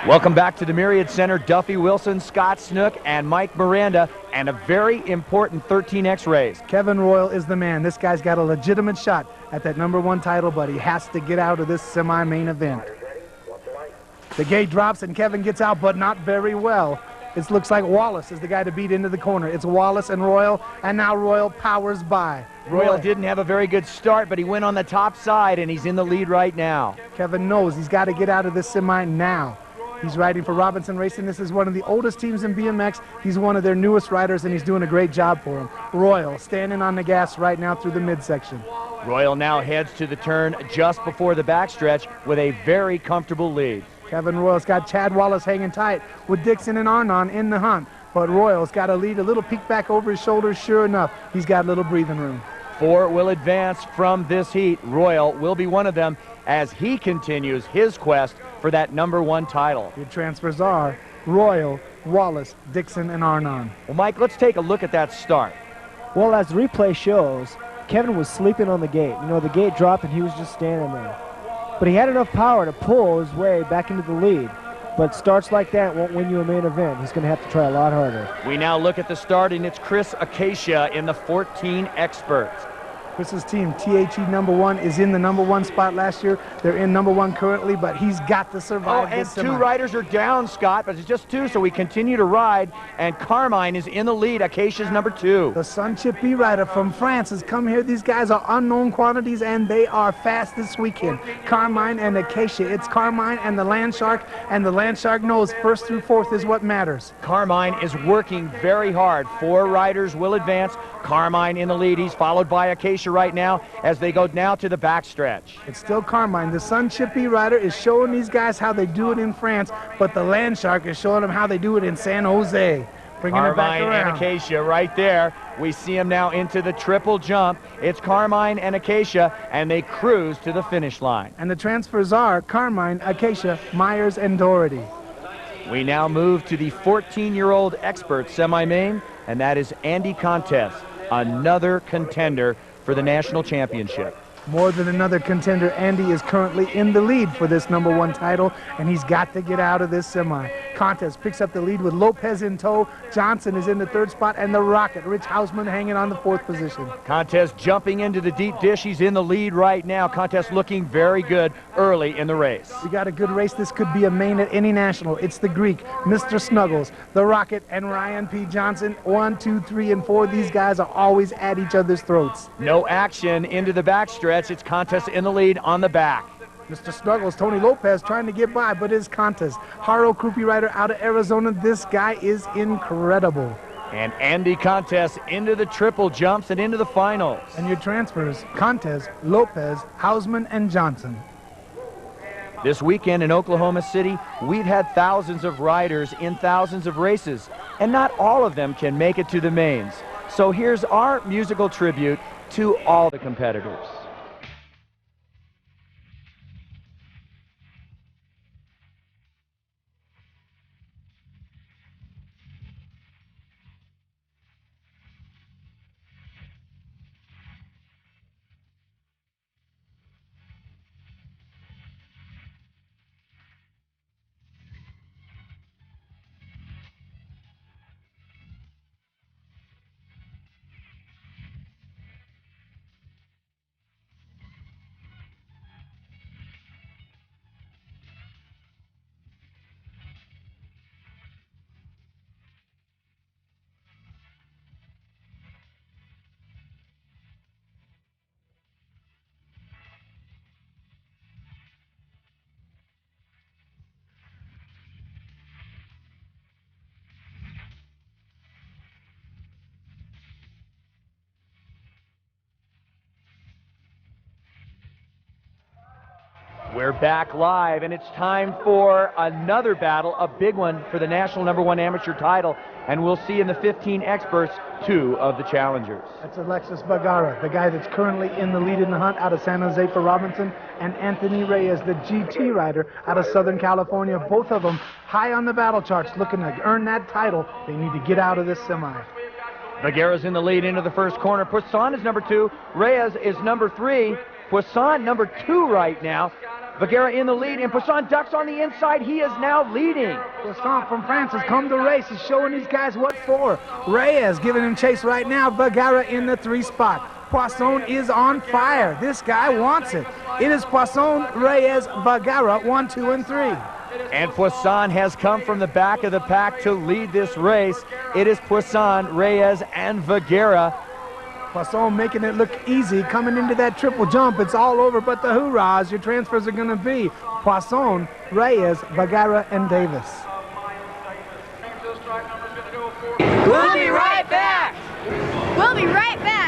Welcome back to the Myriad Center. Duffy Wilson, Scott Snook, and Mike Miranda, and a very important 13X race. Kevin Royal is the man. This guy's got a legitimate shot at that #1 title, but he has to get out of this semi-main event. The gate drops and Kevin gets out, but not very well. It looks like Wallace is the guy to beat into the corner. It's Wallace and Royal, and now Royal powers by. Royal didn't have a very good start, but he went on the top side, and he's in the lead right now. Kevin knows he's got to get out of this semi now. He's riding for Robinson Racing. This is one of the oldest teams in BMX. He's one of their newest riders, and he's doing a great job for him. Royal standing on the gas right now through the midsection. Royal now heads to the turn just before the backstretch with a very comfortable lead. Kevin Royal's got Chad Wallace hanging tight with Dixon and Arnon in the hunt. But Royal's got a lead, a little peek back over his shoulders. Sure enough, he's got a little breathing room. 4 will advance from this heat. Royal will be one of them as he continues his quest for that #1 title. Your transfers are Royal, Wallace, Dixon, and Arnon. Well, Mike, let's take a look at that start. Well, as the replay shows, Kevin was sleeping on the gate. You know, the gate dropped and he was just standing there. But he had enough power to pull his way back into the lead. But starts like that won't win you a main event. He's going to have to try a lot harder. We now look at the start, and it's Chris Acacia in the 14 Experts. Chris's team, THE #1, is in the #1 spot last year. They're in #1 currently, but he's got to survive and this semi. 2 riders are down, Scott, but it's just 2, so we continue to ride, and Carmine is in the lead, Acacia's #2. The Sunchip B rider from France has come here. These guys are unknown quantities, and they are fast this weekend. Carmine and Acacia. It's Carmine and the Landshark, and the Landshark knows 1st through 4th is what matters. Carmine is working very hard. 4 riders will advance. Carmine in the lead. He's followed by Acacia right now as they go now to the backstretch. It's still Carmine. The Sunchip B rider is showing these guys how they do it in France, but the Landshark is showing them how they do it in San Jose. Bringing it back Carmine around. and Acacia right there. We see him now into the triple jump. It's Carmine and Acacia, and they cruise to the finish line. And the transfers are Carmine, Acacia, Myers, and Doherty. We now move to the 14-year-old expert semi-main, and that is Andy Contest, another contender for the national championship. More than another contender, Andy is currently in the lead for this #1 title, and he's got to get out of this semi. Contest picks up the lead with Lopez in tow. Johnson is in the 3rd spot, and the Rocket, Rich Hausman, hanging on the 4th position. Contest jumping into the deep dish. He's in the lead right now. Contest looking very good early in the race. We got a good race. This could be a main at any national. It's the Greek, Mr. Snuggles, the Rocket, and Ryan P. Johnson. 1, 2, 3, and 4. These guys are always at each other's throats. No action into the backstretch. It's Contest in the lead on the back. Mr. Snuggles, Tony Lopez trying to get by, but his Contest. Haro Krupi rider out of Arizona. This guy is incredible. And Andy Contest into the triple jumps and into the finals. And your transfers, Contest, Lopez, Hausman, and Johnson. This weekend in Oklahoma City, we've had thousands of riders in thousands of races, and not all of them can make it to the mains. So here's our musical tribute to all the competitors. We're back live, and it's time for another battle, a big one for the national #1 amateur title, and we'll see in the 15 experts 2 of the challengers. That's Alexis Bagara, the guy that's currently in the lead in the hunt out of San Jose for Robinson, and Anthony Reyes, the GT rider out of Southern California. Both of them high on the battle charts, looking to earn that title. They need to get out of this semi. Bagara's in the lead into the first corner. Poisson is #2. Reyes is #3. Poisson #2 right now. Vergara in the lead, and Poisson ducks on the inside. He is now leading. Poisson from France has come to race. He's showing these guys what for. Reyes giving him chase right now. Vergara in the 3 spot. Poisson is on fire. This guy wants it. It is Poisson, Reyes, Vergara, 1, 2, and 3. And Poisson has come from the back of the pack to lead this race. It is Poisson, Reyes, and Vergara. Poisson making it look easy coming into that triple jump. It's all over but the hurrahs. Your transfers are going to be Poisson, Reyes, Vergara, and Davis. We'll be right back. We'll be right back.